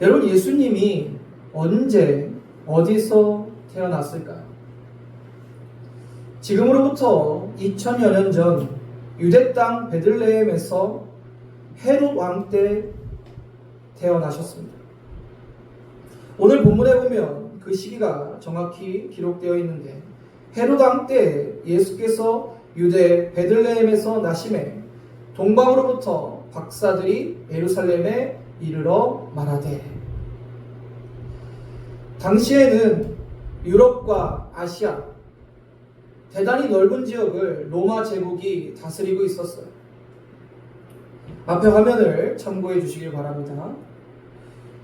여러분, 예수님이 언제 어디서 태어났을까요? 지금으로부터 2000여 년 전 유대 땅 베들레헴에서 헤롯 왕 때 태어나셨습니다. 오늘 본문에 보면 그 시기가 정확히 기록되어 있는데, 헤롯 왕 때 예수께서 유대 베들레헴에서 나심에 동방으로부터 박사들이 예루살렘에 이르러 말하되, 당시에는 유럽과 아시아 대단히 넓은 지역을 로마 제국이 다스리고 있었어요. 앞에 화면을 참고해 주시길 바랍니다.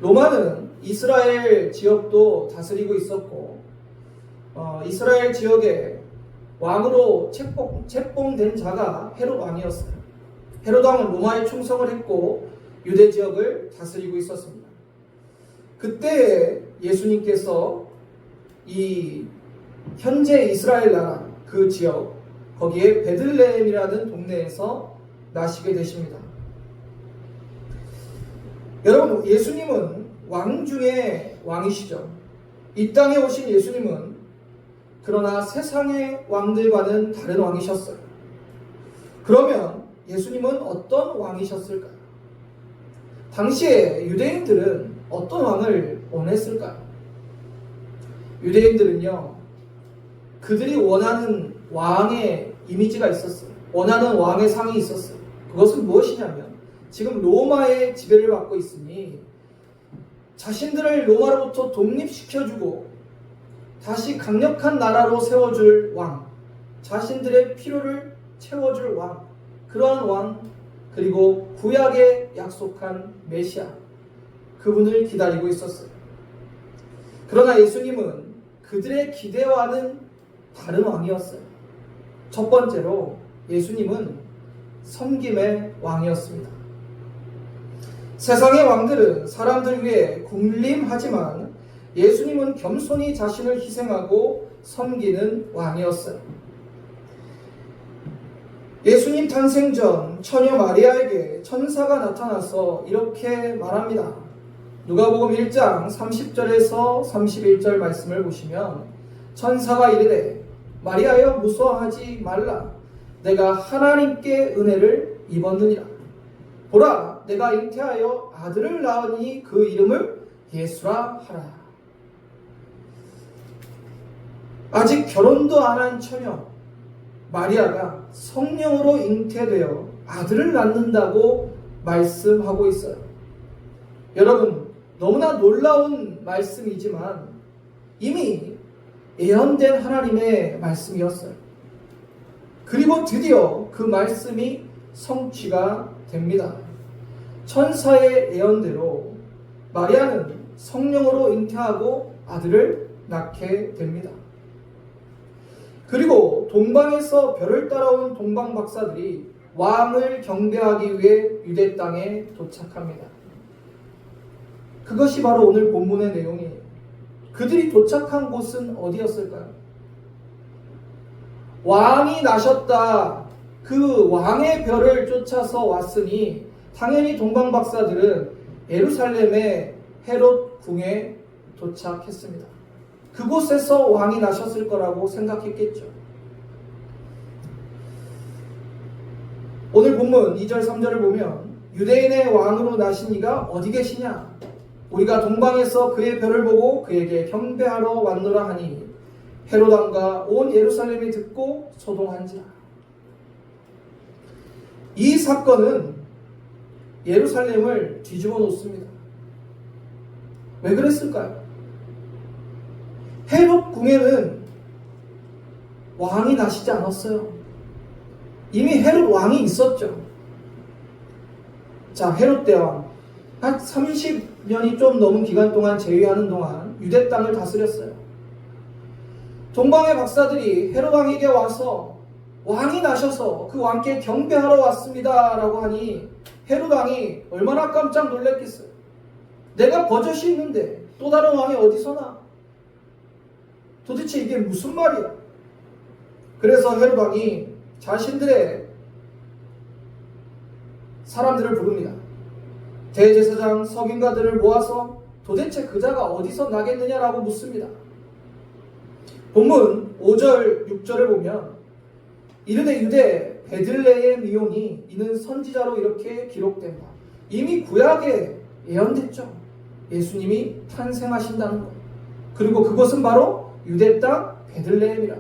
로마는 이스라엘 지역도 다스리고 있었고, 이스라엘 지역에 왕으로 책봉된 자가 헤롯 왕이었어요. 헤롯 왕은 로마에 충성을 했고 유대 지역을 다스리고 있었습니다. 그때 예수님께서 이 현재 이스라엘 나라 그 지역, 거기에 베들레헴이라는 동네에서 나시게 되십니다. 여러분, 예수님은 왕 중에 왕이시죠. 이 땅에 오신 예수님은 그러나 세상의 왕들과는 다른 왕이셨어요. 그러면 예수님은 어떤 왕이셨을까요? 당시에 유대인들은 어떤 왕을 원했을까요? 유대인들은요, 그들이 원하는 왕의 이미지가 있었어요. 원하는 왕의 상이 있었어요. 그것은 무엇이냐면, 지금 로마의 지배를 받고 있으니 자신들을 로마로부터 독립시켜주고 다시 강력한 나라로 세워줄 왕, 자신들의 필요를 채워줄 왕, 그러한 왕, 그리고 구약에 약속한 메시아, 그분을 기다리고 있었어요. 그러나 예수님은 그들의 기대와는 다른 왕이었어요. 첫 번째로 예수님은 섬김의 왕이었습니다. 세상의 왕들은 사람들 위해 군림하지만 예수님은 겸손히 자신을 희생하고 섬기는 왕이었어요. 예수님 탄생 전 처녀 마리아에게 천사가 나타나서 이렇게 말합니다. 누가복음 1장 30절에서 31절 말씀을 보시면, 천사가 이르되 마리아여 무서워하지 말라. 내가 하나님께 은혜를 입었느니라. 보라, 내가 잉태하여 아들을 낳으니 그 이름을 예수라 하라. 아직 결혼도 안 한 처녀 마리아가 성령으로 잉태되어 아들을 낳는다고 말씀하고 있어요. 여러분, 너무나 놀라운 말씀이지만 이미 예언된 하나님의 말씀이었어요. 그리고 드디어 그 말씀이 성취가 됩니다. 천사의 예언대로 마리아는 성령으로 잉태하고 아들을 낳게 됩니다. 그리고 동방에서 별을 따라온 동방 박사들이 왕을 경배하기 위해 유대 땅에 도착합니다. 그것이 바로 오늘 본문의 내용이에요. 그들이 도착한 곳은 어디였을까요? 왕이 나셨다. 그 왕의 별을 쫓아서 왔으니 당연히 동방 박사들은 예루살렘의 헤롯 궁에 도착했습니다. 그곳에서 왕이 나셨을 거라고 생각했겠죠. 오늘 본문 2절 3절을 보면, 유대인의 왕으로 나신 이가 어디 계시냐? 우리가 동방에서 그의 별을 보고 그에게 경배하러 왔노라 하니 헤롯 왕과 온 예루살렘이 듣고 소동한지라. 이 사건은 예루살렘을 뒤집어 놓습니다. 왜 그랬을까요? 헤롯 궁에는 왕이 나시지 않았어요. 이미 헤롯 왕이 있었죠. 자, 헤롯 대왕 한 30년이 좀 넘은 기간 동안 재위하는 동안 유대 땅을 다스렸어요. 동방의 박사들이 헤롯 왕에게 와서 왕이 나셔서 그 왕께 경배하러 왔습니다 라고 하니 헤롯 왕이 얼마나 깜짝 놀랐겠어요. 내가 버젓이 있는데 또 다른 왕이 어디서 나? 도대체 이게 무슨 말이야? 그래서 헤롯 왕이 자신들의 사람들을 부릅니다. 대제사장 서기관들을 모아서 도대체 그자가 어디서 나겠느냐라고 묻습니다. 본문 5절 6절을 보면 이르되 유대 베들레헴이오니 이는 선지자로 이렇게 기록된다. 이미 구약에 예언됐죠. 예수님이 탄생하신다는 것. 그리고 그것은 바로 유대 땅 베들레헴이라.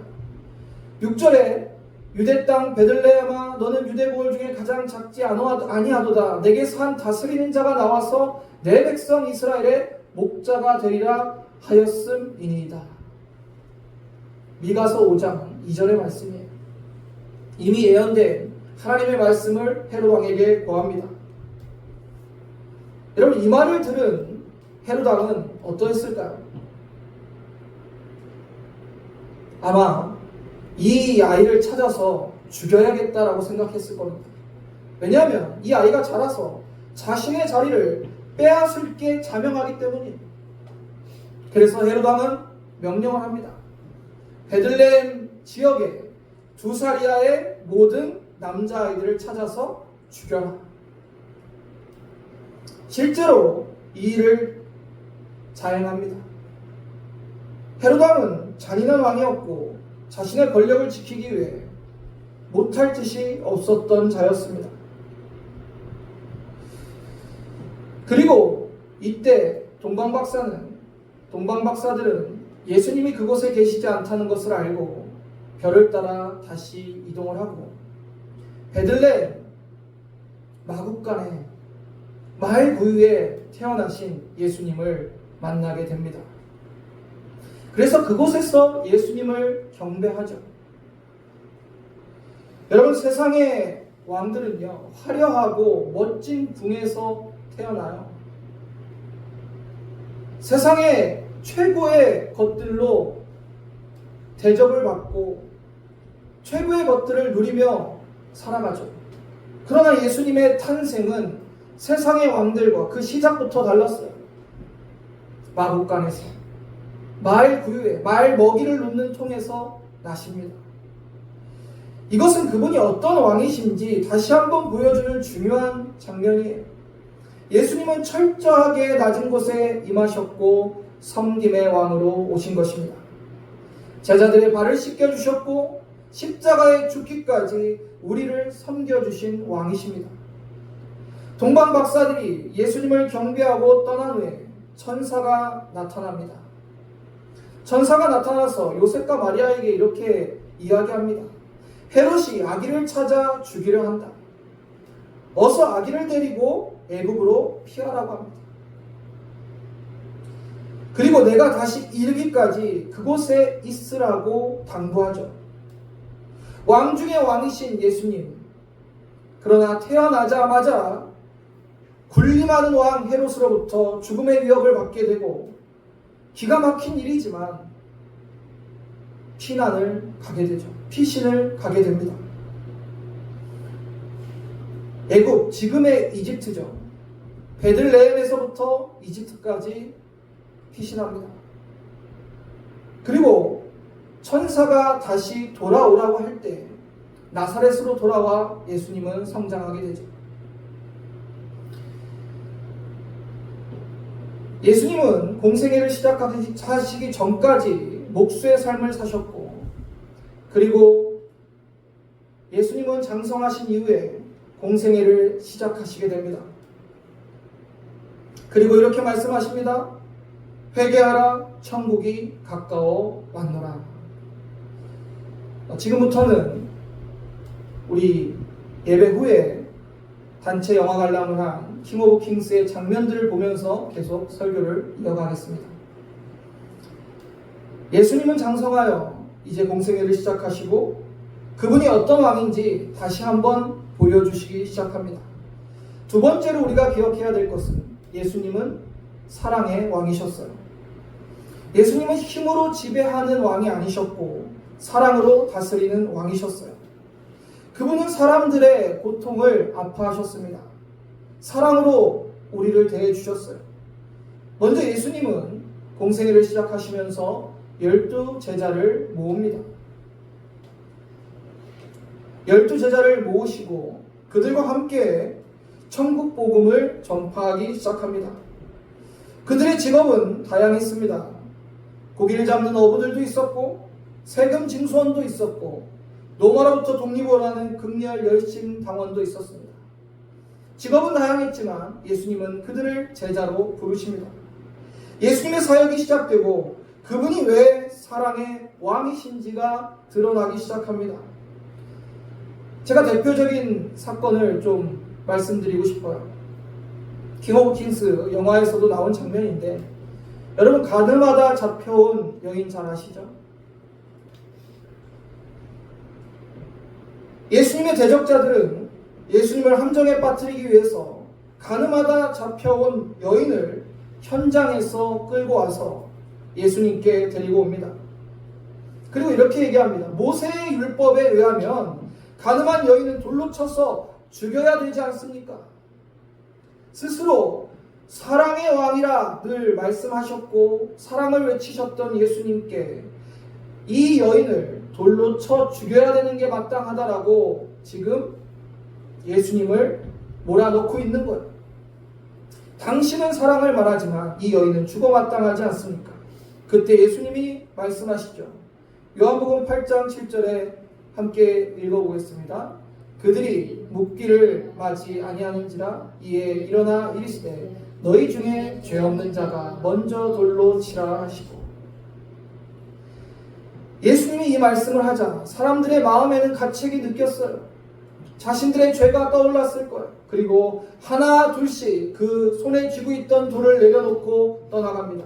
6절에 유대 땅 베들레헴아 너는 유대 고을 중에 가장 작지 아니하도다. 내게서 한 다스리는 자가 나와서 내 백성 이스라엘의 목자가 되리라 하였음이니이다. 미가서 5장 2절의 말씀이에요. 이미 예언된 하나님의 말씀을 헤롯 왕에게 고합니다. 여러분, 이 말을 들은 헤롯 왕은 어떠했을까요? 아마 이 아이를 찾아서 죽여야겠다라고 생각했을 겁니다. 왜냐하면 이 아이가 자라서 자신의 자리를 빼앗을 게 자명하기 때문이에요. 그래서 헤롯 왕은 명령을 합니다. 베들레헴 지역에 2살 이하의 모든 남자아이들을 찾아서 죽여라. 실제로 이 일을 자행합니다. 헤롯 왕은 잔인한 왕이었고 자신의 권력을 지키기 위해 못할 짓이 없었던 자였습니다. 그리고 이때 동방박사들은 예수님이 그곳에 계시지 않다는 것을 알고 별을 따라 다시 이동을 하고 베들레헴 마국간에 마을 부유에 태어나신 예수님을 만나게 됩니다. 그래서 그곳에서 예수님을 경배하죠. 여러분, 세상의 왕들은요, 화려하고 멋진 궁에서 태어나요. 세상의 최고의 것들로 대접을 받고 최고의 것들을 누리며 살아가죠. 그러나 예수님의 탄생은 세상의 왕들과 그 시작부터 달랐어요. 마국간에서 마을 구유에 마을 먹이를 놓는 통에서 나십니다. 이것은 그분이 어떤 왕이신지 다시 한번 보여주는 중요한 장면이에요. 예수님은 철저하게 낮은 곳에 임하셨고 섬김의 왕으로 오신 것입니다. 제자들의 발을 씻겨주셨고 십자가에 죽기까지 우리를 섬겨주신 왕이십니다. 동방박사들이 예수님을 경배하고 떠난 후에 천사가 나타납니다. 천사가 나타나서 요셉과 마리아에게 이렇게 이야기합니다. 헤롯이 아기를 찾아 죽이려 한다. 어서 아기를 데리고 애굽으로 피하라고 합니다. 그리고 내가 다시 이르기까지 그곳에 있으라고 당부하죠. 왕 중의 왕이신 예수님. 그러나 태어나자마자 군림하는 왕 헤롯으로부터 죽음의 위협을 받게 되고 기가 막힌 일이지만 피난을 가게 되죠. 피신을 가게 됩니다. 애굽, 지금의 이집트죠. 베들레헴에서부터 이집트까지 피신합니다. 그리고 천사가 다시 돌아오라고 할 때 나사렛으로 돌아와 예수님은 성장하게 되죠. 예수님은 공생애를 시작하시기 전까지 목수의 삶을 사셨고, 그리고 예수님은 장성하신 이후에 공생애를 시작하시게 됩니다. 그리고 이렇게 말씀하십니다. 회개하라, 천국이 가까워 왔노라. 지금부터는 우리 예배 후에 단체 영화 관람을 한 킹 오브 킹스의 장면들을 보면서 계속 설교를 이어가겠습니다. 예수님은 장성하여 이제 공생애를 시작하시고 그분이 어떤 왕인지 다시 한번 보여주시기 시작합니다. 두 번째로 우리가 기억해야 될 것은 예수님은 사랑의 왕이셨어요. 예수님은 힘으로 지배하는 왕이 아니셨고 사랑으로 다스리는 왕이셨어요. 그분은 사람들의 고통을 아파하셨습니다. 사랑으로 우리를 대해주셨어요. 먼저 예수님은 공생애를 시작하시면서 12제자를 모읍니다. 12제자를 모으시고 그들과 함께 천국 복음을 전파하기 시작합니다. 그들의 직업은 다양했습니다. 고기를 잡는 어부들도 있었고, 세금 징수원도 있었고, 로마로부터 독립을 하는 극렬 열심 당원도 있었습니다. 직업은 다양했지만 예수님은 그들을 제자로 부르십니다. 예수님의 사역이 시작되고 그분이 왜 사랑의 왕이신지가 드러나기 시작합니다. 제가 대표적인 사건을 좀 말씀드리고 싶어요. 킹 오브 킹스 영화에서도 나온 장면인데, 여러분 가늠하다 잡혀온 여인 잘 아시죠? 예수님의 대적자들은 예수님을 함정에 빠뜨리기 위해서 가늠하다 잡혀온 여인을 현장에서 끌고 와서 예수님께 데리고 옵니다. 그리고 이렇게 얘기합니다. 모세의 율법에 의하면 가늠한 여인은 돌로 쳐서 죽여야 되지 않습니까? 스스로 사랑의 왕이라 늘 말씀하셨고 사랑을 외치셨던 예수님께 이 여인을 돌로 쳐 죽여야 되는 게 마땅하다라고 지금 예수님을 몰아넣고 있는 거예요. 당신은 사랑을 말하지만 이 여인은 죽어 마땅하지 않습니까? 그때 예수님이 말씀하시죠. 요한복음 8장 7절에 함께 읽어보겠습니다. 그들이 묻기를 마지 아니하는지라 이에 일어나 이르시되 너희 중에 죄 없는 자가 먼저 돌로 치라 하시고, 예수님이 이 말씀을 하자 사람들의 마음에는 가책이 느꼈어요. 자신들의 죄가 떠올랐을 거예요. 그리고 하나 둘씩 그 손에 쥐고 있던 돌을 내려놓고 떠나갑니다.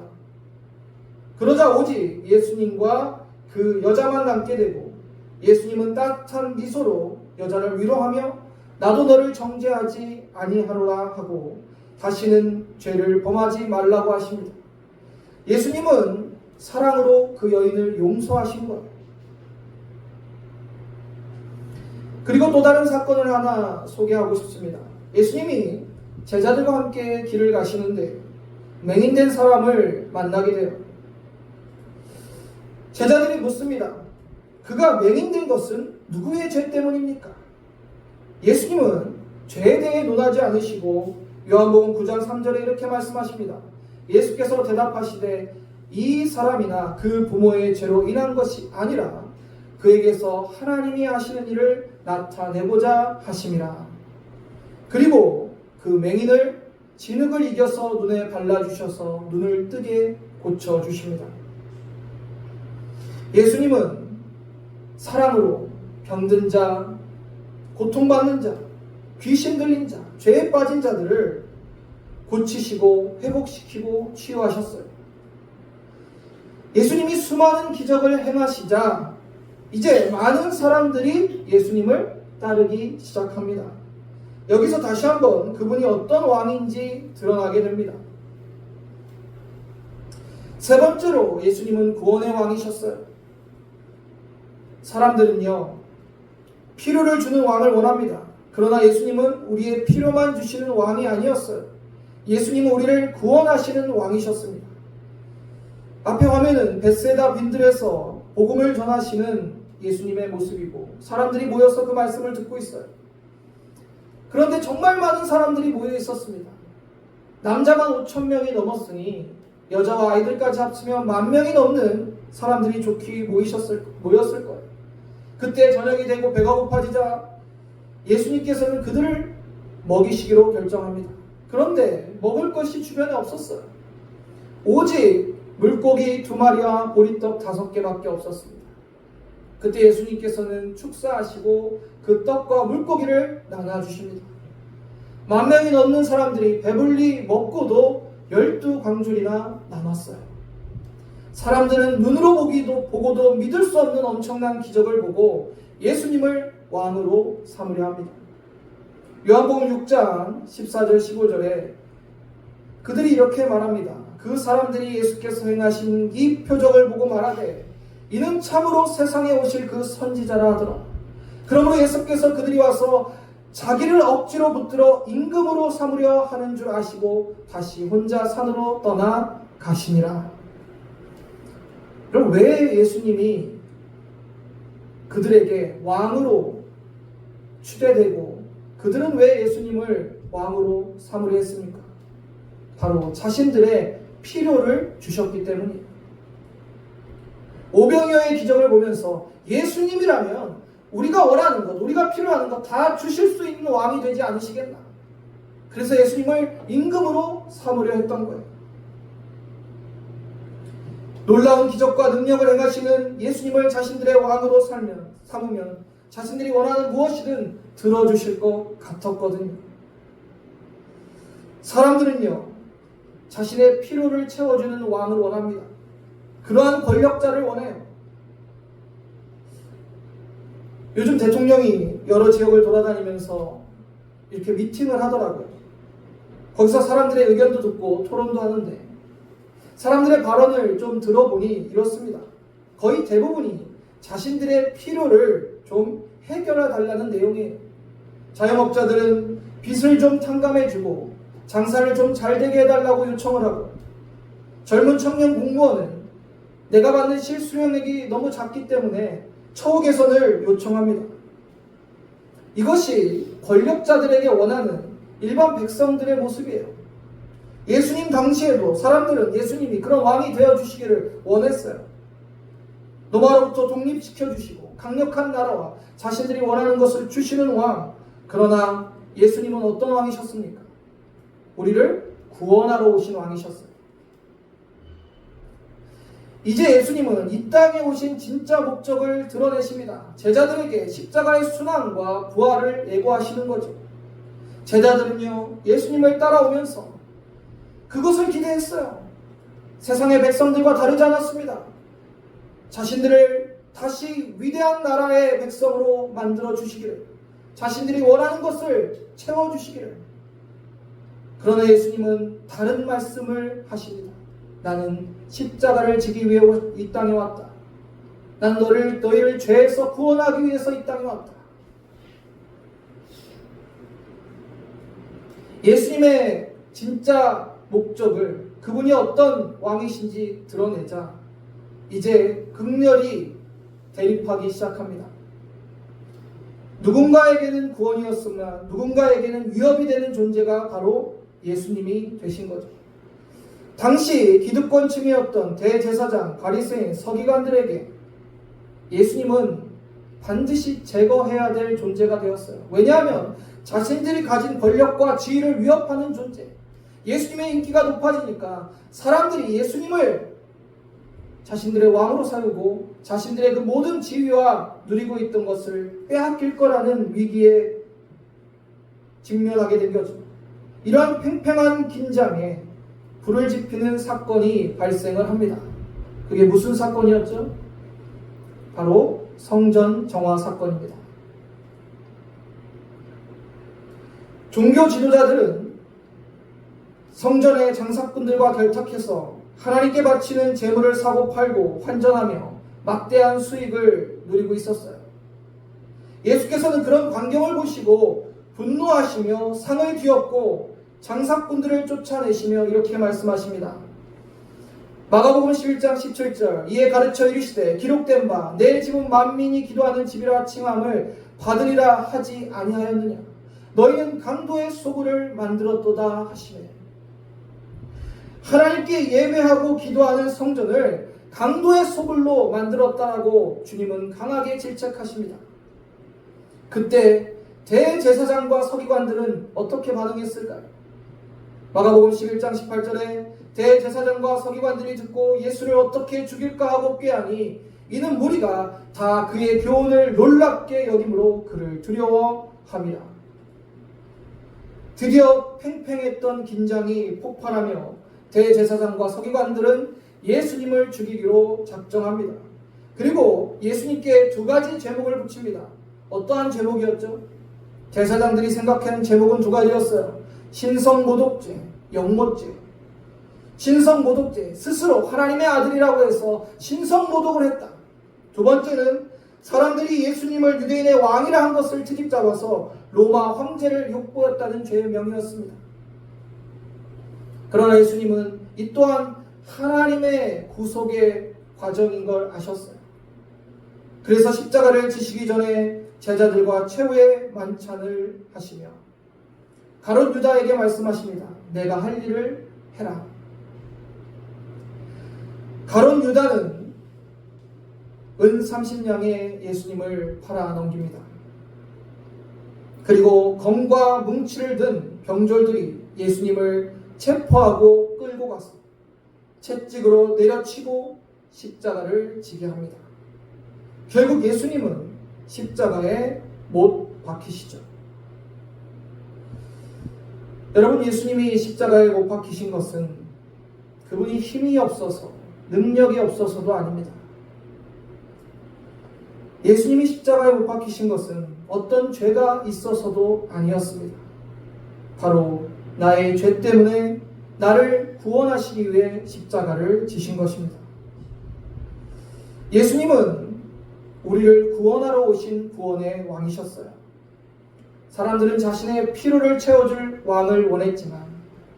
그러자 오직 예수님과 그 여자만 남게 되고, 예수님은 따뜻한 미소로 여자를 위로하며 나도 너를 정죄하지 아니하노라 하고 다시는 죄를 범하지 말라고 하십니다. 예수님은 사랑으로 그 여인을 용서하신 거예요. 그리고 또 다른 사건을 하나 소개하고 싶습니다. 예수님이 제자들과 함께 길을 가시는데 맹인된 사람을 만나게 돼요. 제자들이 묻습니다. 그가 맹인된 것은 누구의 죄 때문입니까? 예수님은 죄에 대해 논하지 않으시고 요한복음 9장 3절에 이렇게 말씀하십니다. 예수께서 대답하시되 이 사람이나 그 부모의 죄로 인한 것이 아니라 그에게서 하나님이 하시는 일을 나타내고자 하심이라. 그리고 그 맹인을 진흙을 이겨서 눈에 발라주셔서 눈을 뜨게 고쳐주십니다. 예수님은 사랑으로 병든 자, 고통받는 자, 귀신 들린 자, 죄에 빠진 자들을 고치시고 회복시키고 치유하셨어요. 예수님이 수많은 기적을 행하시자 이제 많은 사람들이 예수님을 따르기 시작합니다. 여기서 다시 한번 그분이 어떤 왕인지 드러나게 됩니다. 세 번째로 예수님은 구원의 왕이셨어요. 사람들은요, 필요를 주는 왕을 원합니다. 그러나 예수님은 우리의 필요만 주시는 왕이 아니었어요. 예수님은 우리를 구원하시는 왕이셨습니다. 앞에 화면은 벳세다 빈들에서 복음을 전하시는 예수님의 모습이고 사람들이 모여서 그 말씀을 듣고 있어요. 그런데 정말 많은 사람들이 모여 있었습니다. 남자만 5,000명이 넘었으니 여자와 아이들까지 합치면 10,000명이 넘는 사람들이 좋게 모였을 거예요. 그때 저녁이 되고 배가 고파지자 예수님께서는 그들을 먹이시기로 결정합니다. 그런데 먹을 것이 주변에 없었어요. 오직 물고기 2마리와 보리떡 5개밖에 없었습니다. 그때 예수님께서는 축사하시고 그 떡과 물고기를 나눠주십니다. 10,000명이 넘는 사람들이 배불리 먹고도 12광줄이나 나눴어요. 사람들은 눈으로 보고도 믿을 수 없는 엄청난 기적을 보고 예수님을 왕으로 삼으려 합니다. 요한복음 6장 14절 15절에 그들이 이렇게 말합니다. 그 사람들이 예수께서 행하신 이 표적을 보고 말하되 이는 참으로 세상에 오실 그 선지자라 하더라. 그러므로 예수께서 그들이 와서 자기를 억지로 붙들어 임금으로 삼으려 하는 줄 아시고 다시 혼자 산으로 떠나 가시니라. 그럼 왜 예수님이 그들에게 왕으로 추대되고 그들은 왜 예수님을 왕으로 삼으려 했습니까? 바로 자신들의 필요를 주셨기 때문이에요. 오병이어의 기적을 보면서 예수님이라면 우리가 원하는 것, 우리가 필요하는 것 다 주실 수 있는 왕이 되지 않으시겠나? 그래서 예수님을 임금으로 삼으려 했던 거예요. 놀라운 기적과 능력을 행하시는 예수님을 자신들의 왕으로 삼으면 자신들이 원하는 무엇이든 들어주실 것 같았거든요. 사람들은요, 자신의 필요를 채워주는 왕을 원합니다. 그러한 권력자를 원해요. 요즘 대통령이 여러 지역을 돌아다니면서 이렇게 미팅을 하더라고요. 거기서 사람들의 의견도 듣고 토론도 하는데 사람들의 발언을 좀 들어보니 이렇습니다. 거의 대부분이 자신들의 필요를 좀 해결해 달라는 내용이에요. 자영업자들은 빚을 좀 탕감해주고 장사를 좀 잘 되게 해달라고 요청을 하고, 젊은 청년 공무원은 내가 받는 실수령액이 너무 작기 때문에 처우 개선을 요청합니다. 이것이 권력자들에게 원하는 일반 백성들의 모습이에요. 예수님 당시에도 사람들은 예수님이 그런 왕이 되어주시기를 원했어요. 로마로부터 독립시켜주시고 강력한 나라와 자신들이 원하는 것을 주시는 왕. 그러나 예수님은 어떤 왕이셨습니까? 우리를 구원하러 오신 왕이셨어요. 이제 예수님은 이 땅에 오신 진짜 목적을 드러내십니다. 제자들에게 십자가의 순환과 부활을 예고하시는 거죠. 제자들은요, 예수님을 따라오면서 그것을 기대했어요. 세상의 백성들과 다르지 않았습니다. 자신들을 다시 위대한 나라의 백성으로 만들어 주시기를, 자신들이 원하는 것을 채워주시기를. 그러나 예수님은 다른 말씀을 하십니다. 나는 십자가를 지기 위해 이 땅에 왔다. 난 너희를 죄에서 구원하기 위해서 이 땅에 왔다. 예수님의 진짜 목적을, 그분이 어떤 왕이신지 드러내자 이제 극렬히 대립하기 시작합니다. 누군가에게는 구원이었으나 누군가에게는 위협이 되는 존재가 바로 예수님이 되신 거죠. 당시 기득권층이었던 대제사장, 바리새인, 서기관들에게 예수님은 반드시 제거해야 될 존재가 되었어요. 왜냐하면 자신들이 가진 권력과 지위를 위협하는 존재, 예수님의 인기가 높아지니까 사람들이 예수님을 자신들의 왕으로 삼고 자신들의 그 모든 지위와 누리고 있던 것을 빼앗길 거라는 위기에 직면하게 된 거죠. 이러한 팽팽한 긴장에 불을 지피는 사건이 발생을 합니다. 그게 무슨 사건이었죠? 바로 성전 정화 사건입니다. 종교 지도자들은 성전의 장사꾼들과 결탁해서 하나님께 바치는 제물을 사고 팔고 환전하며 막대한 수익을 누리고 있었어요. 예수께서는 그런 광경을 보시고 분노하시며 상을 뒤엎고 장사꾼들을 쫓아내시며 이렇게 말씀하십니다. 마가복음 11장 17절, 이에 가르쳐 이르시되 기록된 바 내 집은 만민이 기도하는 집이라 칭함을 받으리라 하지 아니하였느냐. 너희는 강도의 소굴을 만들었도다 하시매. 하나님께 예배하고 기도하는 성전을 강도의 소굴로 만들었다라고 주님은 강하게 질책하십니다. 그때 대제사장과 서기관들은 어떻게 반응했을까요? 마가복음 11장 18절에 대제사장과 서기관들이 듣고 예수를 어떻게 죽일까 하고 꾀하니 이는 무리가 다 그의 교훈을 놀랍게 여김으로 그를 두려워함이라. 드디어 팽팽했던 긴장이 폭발하며 대제사장과 서기관들은 예수님을 죽이기로 작정합니다. 그리고 예수님께 두 가지 제목을 붙입니다. 어떠한 제목이었죠? 제사장들이 생각하는 제목은 두 가지였어요. 신성모독죄, 영모죄. 신성모독죄, 스스로 하나님의 아들이라고 해서 신성모독을 했다. 두 번째는 사람들이 예수님을 유대인의 왕이라 한 것을 트집잡아서 로마 황제를 욕보였다는 죄의 명이었습니다. 그러나 예수님은 이 또한 하나님의 구속의 과정인 걸 아셨어요. 그래서 십자가를 지시기 전에 제자들과 최후의 만찬을 하시며 가룟 유다에게 말씀하십니다. 내가 할 일을 해라. 가룟 유다는 은 30냥에 예수님을 팔아 넘깁니다. 그리고 검과 뭉치를 든 병졸들이 예수님을 체포하고 끌고 가서 채찍으로 내려치고 십자가를 지게 합니다. 결국 예수님은 십자가에 못 박히시죠. 여러분, 예수님이 십자가에 못 박히신 것은 그분이 힘이 없어서 능력이 없어서도 아닙니다. 예수님이 십자가에 못 박히신 것은 어떤 죄가 있어서도 아니었습니다. 바로 나의 죄 때문에 나를 구원하시기 위해 십자가를 지신 것입니다. 예수님은 우리를 구원하러 오신 구원의 왕이셨어요. 사람들은 자신의 필요를 채워줄 왕을 원했지만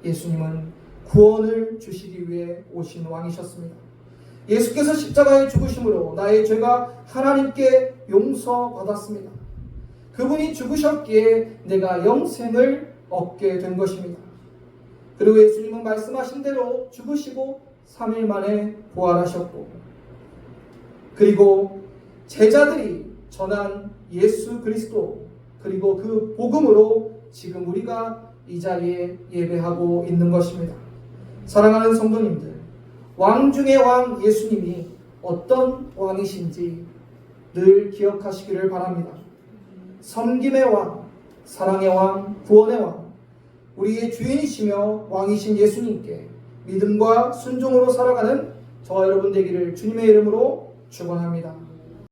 예수님은 구원을 주시기 위해 오신 왕이셨습니다. 예수께서 십자가에 죽으심으로 나의 죄가 하나님께 용서받았습니다. 그분이 죽으셨기에 내가 영생을 얻게 된 것입니다. 그리고 예수님은 말씀하신 대로 죽으시고 3일 만에 부활하셨고, 그리고 제자들이 전한 예수 그리스도, 그리고 그 복음으로 지금 우리가 이 자리에 예배하고 있는 것입니다. 사랑하는 성도님들, 왕 중의 왕 예수님이 어떤 왕이신지 늘 기억하시기를 바랍니다. 섬김의 왕, 사랑의 왕, 구원의 왕, 우리의 주인이시며 왕이신 예수님께 믿음과 순종으로 살아가는 저와 여러분 되기를 주님의 이름으로 축원합니다.